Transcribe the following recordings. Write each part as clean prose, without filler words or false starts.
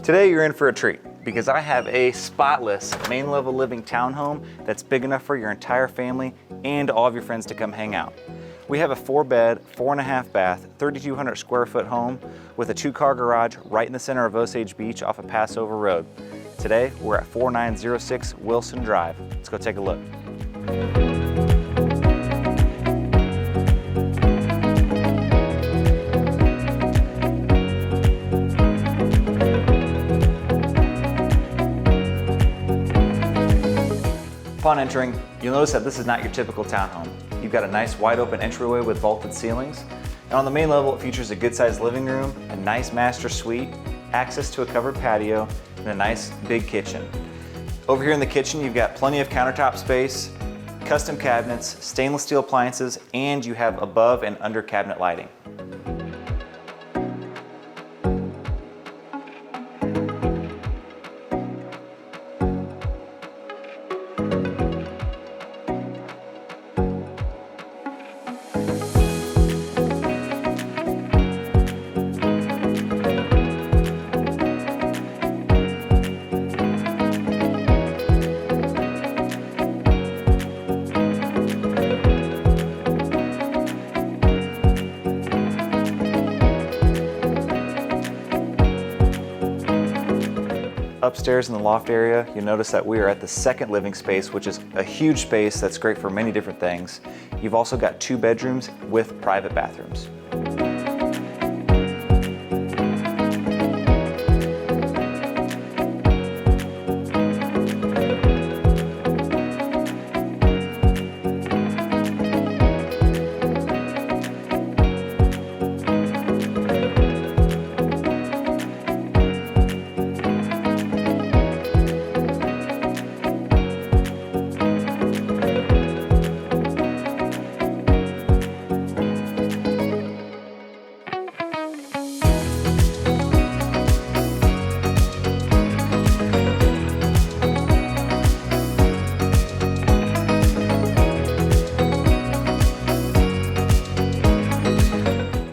Today you're in for a treat because I have a spotless main level living townhome that's big enough for your entire family and all of your friends to come hang out. We have a 4-bed, 4.5 bath, 3,200 square foot home with a 2-car garage right in the center of Osage Beach off of Passover Road. Today we're at 4906 Wilson Drive. Let's go take a look. Upon entering, you'll notice that this is not your typical townhome. You've got a nice wide open entryway with vaulted ceilings. And on the main level, it features a good sized living room, a nice master suite, access to a covered patio, and a nice big kitchen. Over here in the kitchen, you've got plenty of countertop space, custom cabinets, stainless steel appliances, and you have above and under cabinet lighting. Upstairs in the loft area, you'll notice that we are at the second living space, which is a huge space that's great for many different things. You've also got 2 bedrooms with private bathrooms.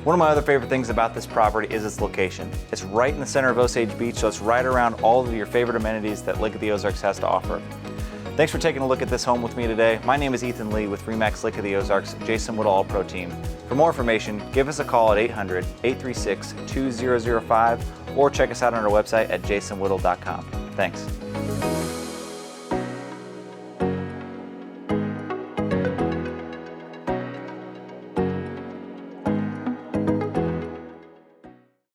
One of my other favorite things about this property is its location. It's right in the center of Osage Beach, so it's right around all of your favorite amenities that Lake of the Ozarks has to offer. Thanks for taking a look at this home with me today. My name is Ethan Lee with RE/MAX Lake of the Ozarks, Jason Woodall All-Pro Team. For more information, give us a call at 800-836-2005 or check us out on our website at jasonwoodall.com. Thanks.